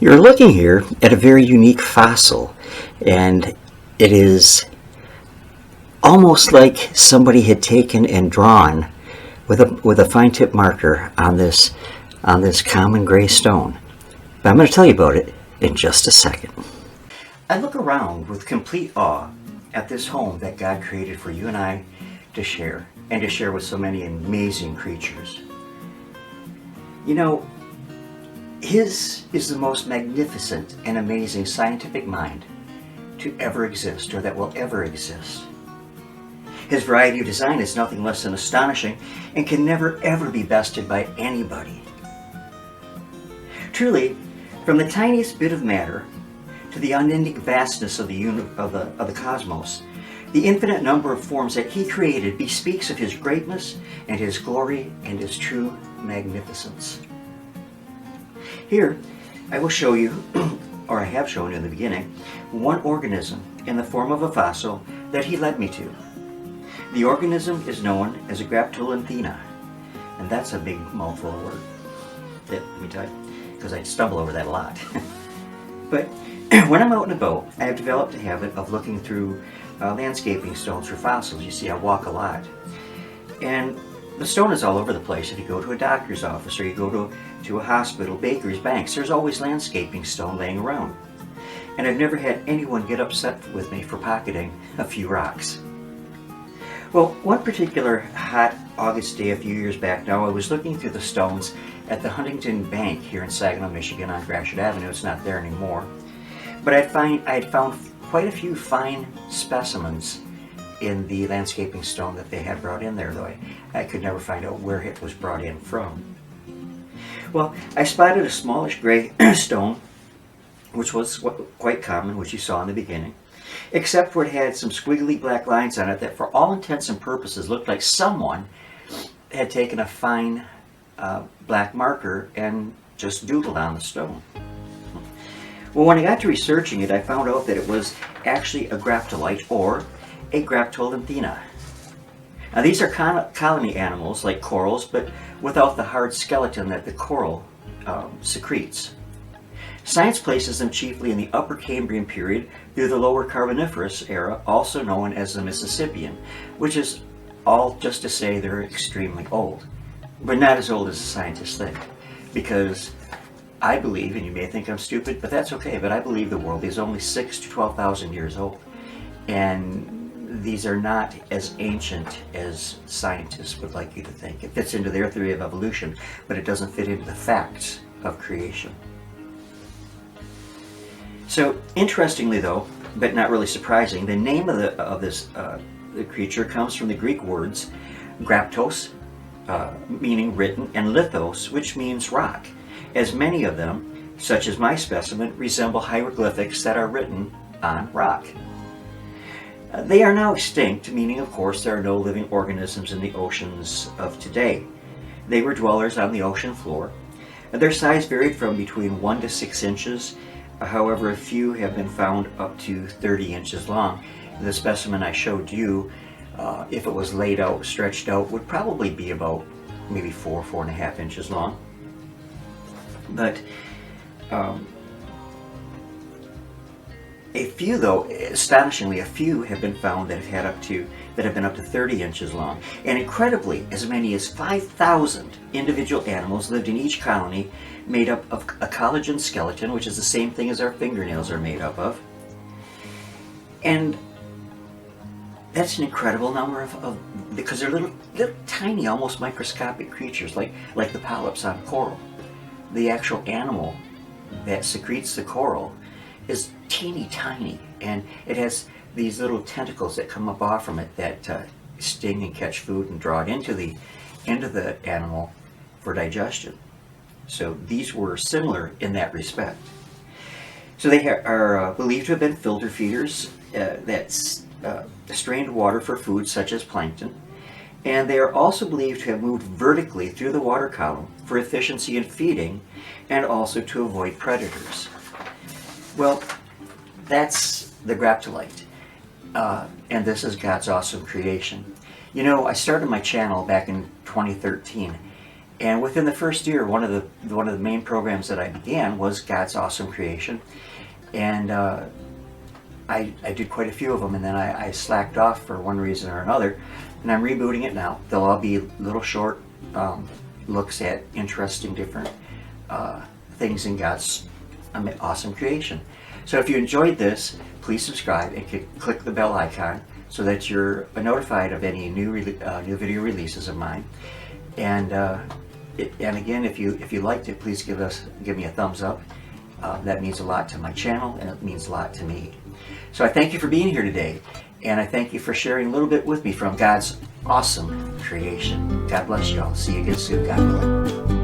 You're looking here at a very unique fossil, and it is almost like somebody had taken and drawn with a fine tip marker on this common gray stone. But I'm going to tell you about it in just a second. I look around with complete awe at this home that God created for you and I to share, and to share with so many amazing creatures. You know, His is the most magnificent and amazing scientific mind to ever exist, or that will ever exist. His variety of design is nothing less than astonishing and can never ever be bested by anybody. Truly, from the tiniest bit of matter to the unending vastness of the cosmos, the infinite number of forms that He created bespeaks of His greatness and His glory and His true magnificence. Here, I will show you, or I have shown you in the beginning, one organism in the form of a fossil that He led me to. The organism is known as a Graptolite, and that's a big mouthful of word. Let me tell you, because I stumble over that a lot. But when I'm out and about, I have developed a habit of looking through landscaping stones for fossils. You see, I walk a lot. And the stone is all over the place. If you go to a doctor's office or you go to a hospital, bakeries, banks, there's always landscaping stone laying around. And I've never had anyone get upset with me for pocketing a few rocks. Well, one particular hot August day a few years back now, I was looking through the stones at the Huntington Bank here in Saginaw, Michigan on Gratiot Avenue. It's not there anymore. But I had found quite a few fine specimens in the landscaping stone that they had brought in there, though I could never find out where it was brought in from. Well, I spotted a smallish gray stone, which was quite common, which you saw in the beginning, except where it had some squiggly black lines on it that for all intents and purposes looked like someone had taken a fine black marker and just doodled on the stone. Well, when I got to researching it, I found out that it was actually a graptolite, or a Graptolite. Now, these are colony animals like corals, but without the hard skeleton that the coral secretes. Science places them chiefly in the Upper Cambrian period through the Lower Carboniferous era, also known as the Mississippian, which is all just to say they're extremely old, but not as old as the scientists think, because I believe, and you may think I'm stupid, but that's okay, but I believe the world is only 6,000 to 12,000 years old, and these are not as ancient as scientists would like you to think. It fits into their theory of evolution, but it doesn't fit into the facts of creation. So, interestingly though, but not really surprising, the name of the creature comes from the Greek words graptos, meaning written, and lithos, which means rock, as many of them, such as my specimen, resemble hieroglyphics that are written on rock. They are now extinct, meaning, of course, there are no living organisms in the oceans of today. They were dwellers on the ocean floor. Their size varied from between 1 to 6 inches. However, a few have been found up to 30 inches long. The specimen I showed you, if it was laid out, stretched out, would probably be about maybe 4.5 inches long. But a few, though, astonishingly, a few have been found that have been up to 30 inches long. And incredibly, as many as 5,000 individual animals lived in each colony, made up of a collagen skeleton, which is the same thing as our fingernails are made up of. And that's an incredible number because they're little tiny, almost microscopic creatures, like the polyps on coral. The actual animal that secretes the coral is teeny tiny, and it has these little tentacles that come up off from it that sting and catch food and draw it into the animal for digestion. So these were similar in that respect. So they are believed to have been filter feeders that strained water for food such as plankton, and they are also believed to have moved vertically through the water column for efficiency in feeding and also to avoid predators. Well, that's the Graptolite, and this is God's awesome creation. You know, I started my channel back in 2013, And within the first year, one of the main programs that I began was God's Awesome Creation, and I did quite a few of them, and then I slacked off for one reason or another, and I'm rebooting it now. They'll all be little short looks at interesting different things in God's awesome creation. So if you enjoyed this, please subscribe and click the bell icon so that you're notified of any new video releases of mine. And again, if you liked it, please give me a thumbs up. That means a lot to my channel, and it means a lot to me. So I thank you for being here today, and I thank you for sharing a little bit with me from God's awesome creation. God bless you all. See you again soon, God willing.